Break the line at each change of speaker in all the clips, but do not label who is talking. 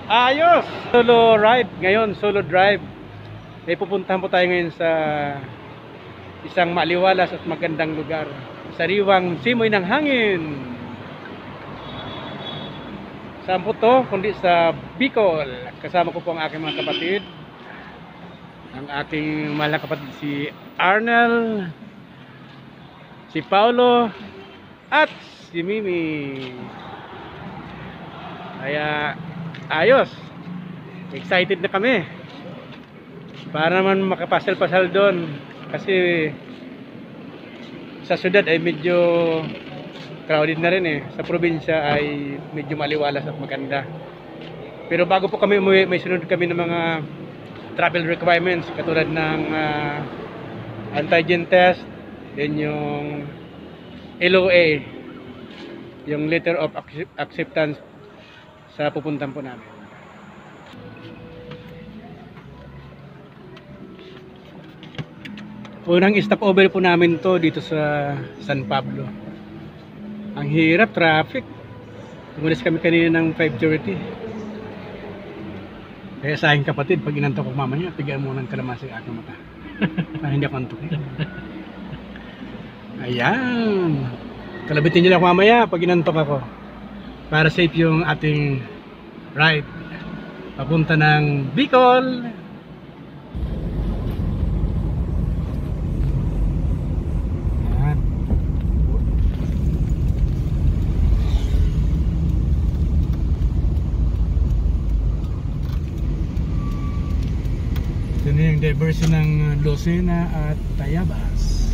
Ayos! Solo ride ngayon, solo drive. May pupuntahan po tayo ngayon sa isang maaliwalas at magandang lugar. Sariwang simoy ng hangin. Saan po to? Kundi sa Bicol. Kasama ko po ang aking mga kapatid. Ang aking mahal na kapatid si Arnel, si Paulo, at si Mimi. Kaya ayos, excited na kami para naman makapasal-pasal doon, kasi sa syudad ay medyo crowded na rin eh. Sa probinsya ay medyo maliwalas at maganda. Pero bago po kami umuwi, may sunod kami ng mga travel requirements katulad ng antigen test, then yung LOA, yung letter of acceptance sa pupuntan po namin. Unang stopover po namin to dito sa San Pablo. Ang hirap, traffic. Umalis kami kanina ng 5:30. Kaya sa aking kapatid, pag inantok ko mamaya, tigyan mo ng kalamansi sa aking mata. Para hindi ako antukin. Ayan. Kalabitin nyo lang mamaya pag inantok ako. Para safe yung ating ride papunta ng Bicol. Ayan. Ito na yung diversion ng Lucena at Tayabas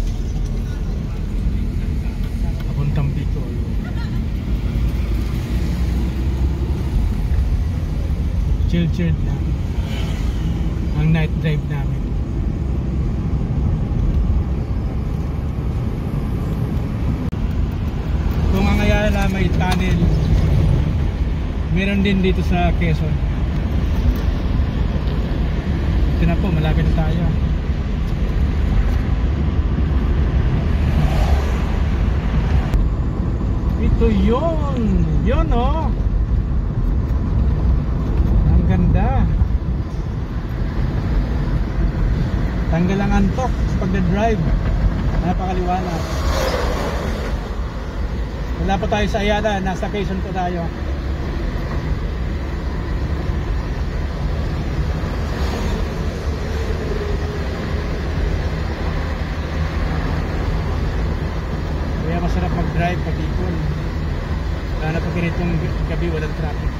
papuntang Bicol. Chill lang ang night drive namin. Kung ang Ayala may tunnel, meron din dito sa Quezon. Ito na po, malapit na tayo. Ito yun oh, ganda. Tanggal ang antok sa pagdadrive. Napakaliwanag. Wala pa tayo sa Ayala, nasa Quezon po tayo. Kaya masarap mag-drive pag Bicol. Lalo na pag ganitong gabi, walang traffic.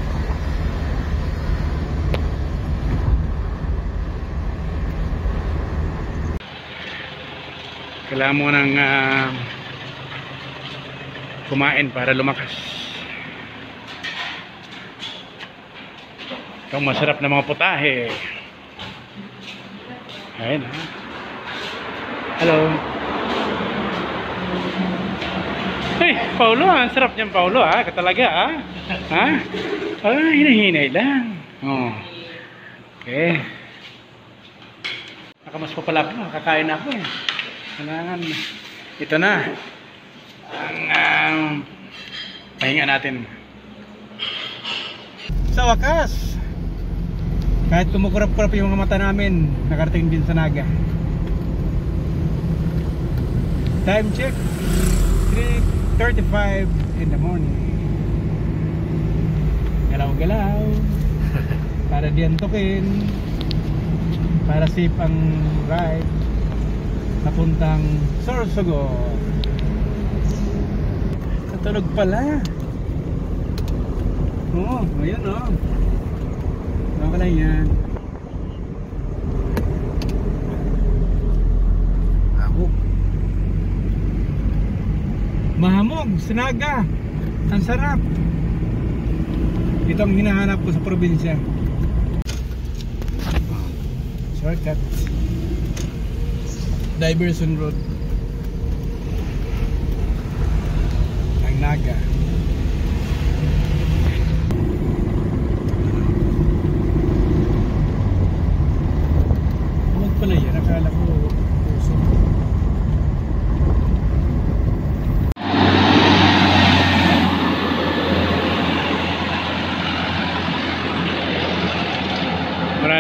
Kailangan mo nang kumain para lumakas. Itong masarap na mga putahe. Ayun ha. Hello. Hey, Paulo, ang sarap niyan, Paulo ha. Katalaga ha. Ha? Hinahinay lang. Oh. Okay. Nakamas pa pala ako. Nakakain na ako eh. Kailangan, ito na ang pahinga natin. Sa wakas, kahit kumukurap-kurap yung mga mata namin, nakarating din sa Naga. Time check, 3:35 in the morning. Galaw-galaw para di antukin, para safe ang ride napuntang Sorsogon. Natulog pala. Oo, ayan o. Baka lang yan. Mahamog. Mahamog, Sinaga. Ang sarap. Ito ang hinahanap ko sa probinsya. Shortcut. Diversion road ng Naga. Huwag pala yan, akala ko puso.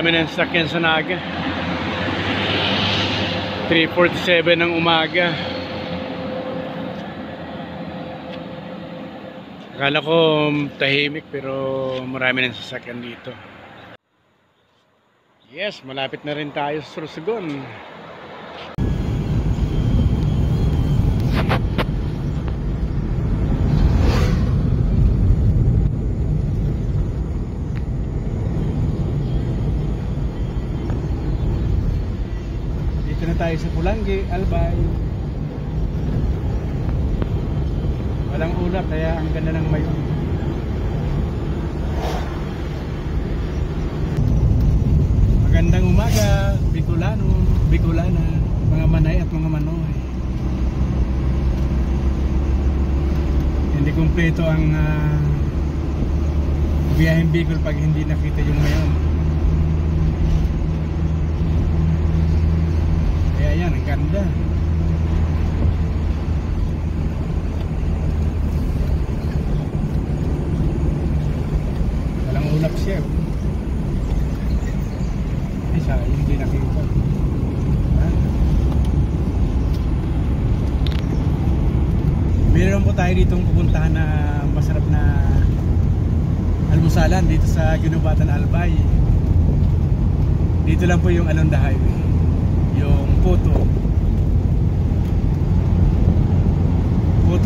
marami ng sasakyan sa Naga. 3:47 ng umaga. Akala ko tahimik pero marami ng sasakyan dito. Yes, malapit na rin tayo sa Sorsogon. Dito na tayo sa Pulangi, Albay. Walang ulap kaya ang ganda ng mayon. Magandang umaga, Bicolano, Bicolana, mga manay at mga manoy. Hindi kumpleto ang biyaheng Bicol pag hindi nakita yung mayon. Kaya yan, ang ganda. Walang ulap siya. Hindi nakita. Meron po tayo ditong pupuntahan na masarap na almusalan dito sa Ginubatan, Albay. Dito lang po yung along the highway, yung puto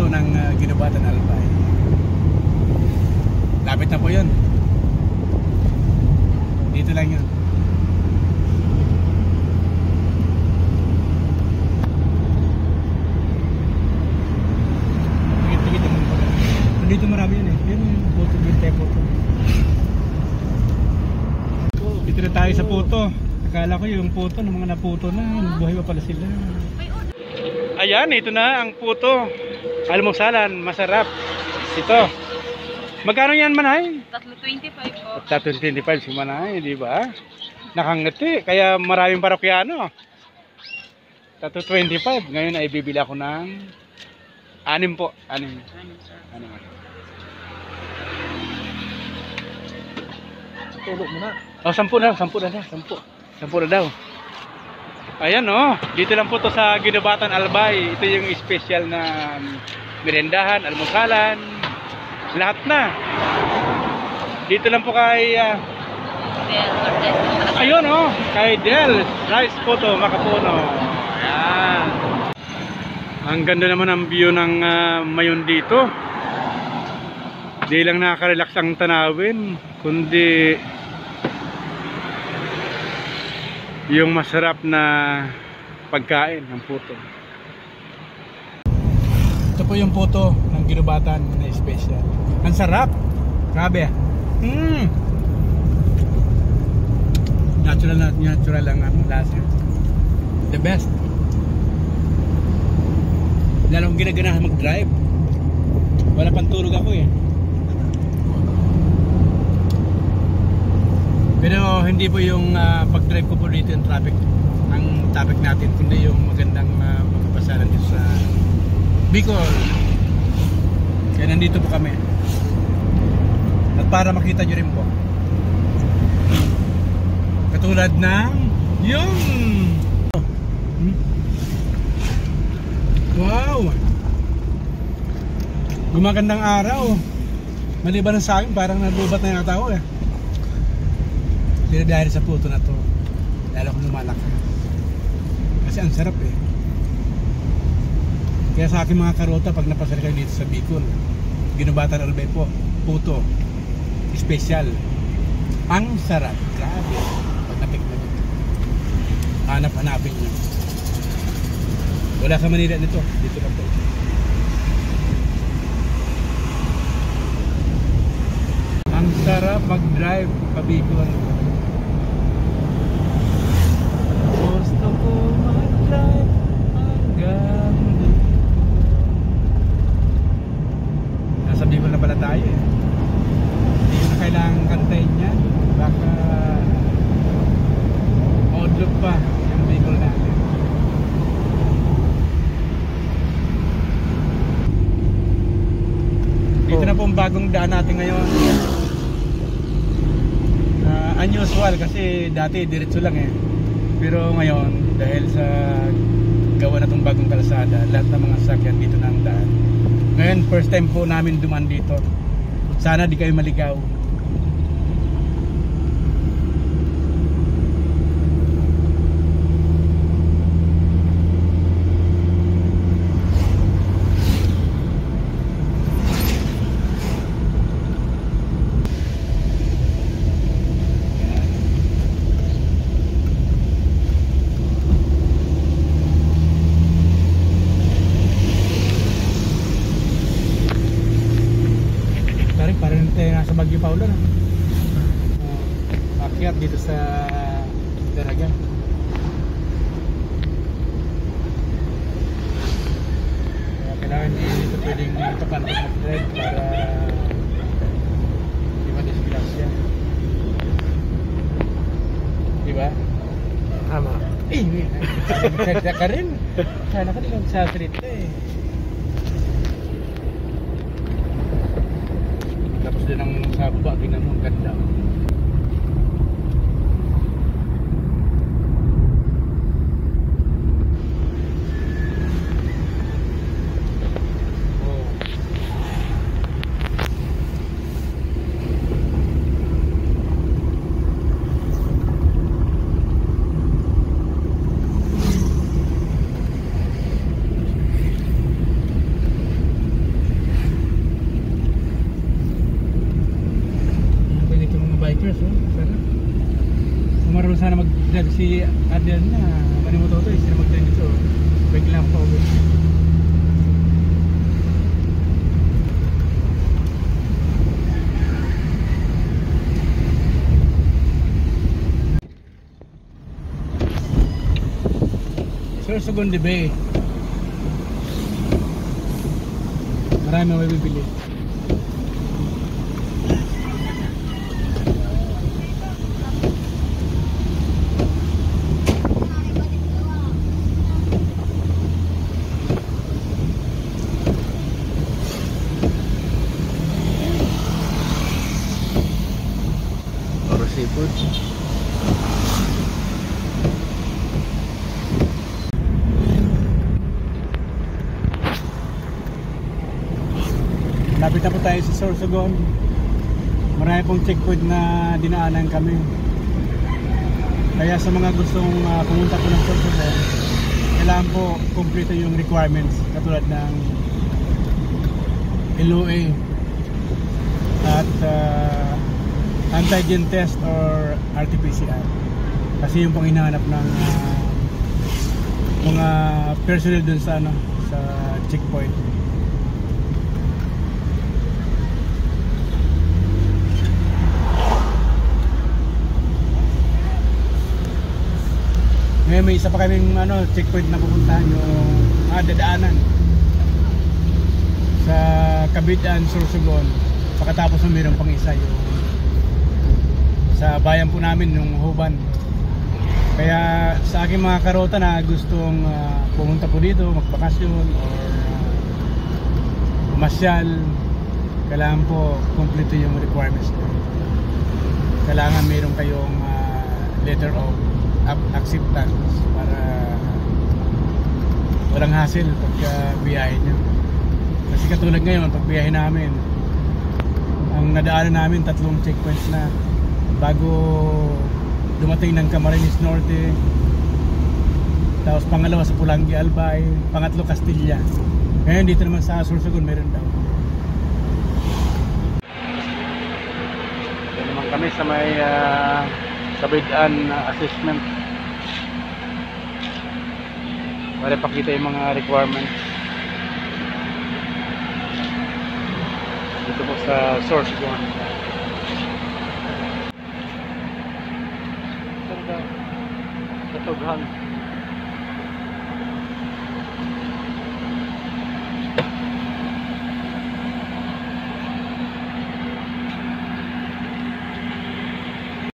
ng Ginubatan, Albay. Lapit na po yun. Dito lang yun. Dito marami yun eh. Yun yung puto, puto. Dito na tayo sa puto. Akala ko yung puto ng mga naputo na. Buhay pa pala sila. Ayan, ito na ang puto. Almusalan, masarap. Ito. Magkano yan, Manay?
3.25 po.
3.25 si Manay, di ba? Nakangiti. Kaya maraming parokyano. 3.25. Ngayon ay bibili ako ng 6 po. 6. 6.
Tulog mo na.
Oh, 10 na. 10 na daw. Ayan oh. Dito lang po to sa Ginubatan, Albay. Ito yung special na merendahan, almusalan. Lahat na. Dito lang po kay ayun oh. Kay Del Rice Photo Makapuno. Ayan. Ang ganda naman ang view ng mayon dito. Di lang nakaka-relax ang tanawin, kundi yung masarap na pagkain ng puto. Ito po yung puto ng Ginubatan na special. Ang sarap. Grabe. Natural lang ang lasa. The best. Lalong ginaganahan mag-drive. Wala pang tulog ako eh. Pero hindi po yung pag-drive ko po dito yung traffic. Ang topic natin, kundi yung magandang magpapasalan dito sa Bicol. Kaya nandito po kami. At para makita nyo rin po. Katulad ng yung wow! Gumagandang araw. Maliban sa akin, parang nalubat na yung tao eh. Pero dahil sa puto na to, lalo akong lumalaki. Kasi ang sarap eh. Kaya sa aking mga karota, pag napasal kayo dito sa Bicol, Ginubatan, Albay po, puto special. Ang sarap. Grabe. Pag natikman nyo, hanap-hanapin nyo. Wala sa Manila nito. Dito lang po. Ang sarap mag-drive pa Bicol. Gusto ko mag-drive hanggang doon. Nasa Bicol na pala tayo eh. Hindi ko na kailangan kantayin yan. Baka maudlog pa yung Bicol natin. Dito na po ang bagong daan natin ngayon. unusual kasi dati diretso lang eh. Pero ngayon dahil sa gawa na tong bagong kalsada, lahat ng mga sakyan dito na ang daan. Ngayon first time po namin dumaan dito. Sana di kayo maligaw. Parang nasa Baguio pa ulan. Akyat dito sa Daraga. Kaya kailangan dito pwedeng tapan at mag-drive para di madisgrasya. Diba?
Tama.
Magkagda ka rin. Sana ka din magsasalita eh. Tapos din ang sa baba, tingnan mo, ang ganda. Oh. Bikers, oh. Sana. Marunong sana mag-drive si Adrian na manimoto to, sila mag-drive dito. Bike lang pa ulit. Sorsogon de Bay. Marami ang mabibili.
Seafood.
Lapit na po tayo sa Sorsogon. Marami pong checkpoint na dinaanan kami. Kaya sa mga gustong pumunta po ng Sorsogon, kailangan po kumpleto yung requirements katulad ng LOA at antigen test or RT-PCR kasi yung pang hinahanap ng mga personnel dun sa sa checkpoint. Ngayon may isa pa kaming checkpoint na pupuntahan, yung dadaanan sa Cabitan, Sorsogon. Pagkatapos mayroon pang isa yung sa bayan po namin yung Huban. Kaya sa aking mga karota na gustong pumunta po dito, magbakasyon or pumasyal, kailangan po kumpleto yung requirements ko. Kailangan mayroon kayong letter of acceptance para walang hassle pagka biyahe nyo. Kasi katulad ngayon, pag biyahe namin, ang nadaanan namin 3 checkpoints na bago dumating ng Camarines Norte, tapos pangalawa sa Pulangi Albay, pangatlo Castilla. Ngayon dito naman sa Sorsogon meron daw. Yan naman kami sa may Sabidan assessment para pakita yung mga requirements dito po sa Sorsogon. Katughan.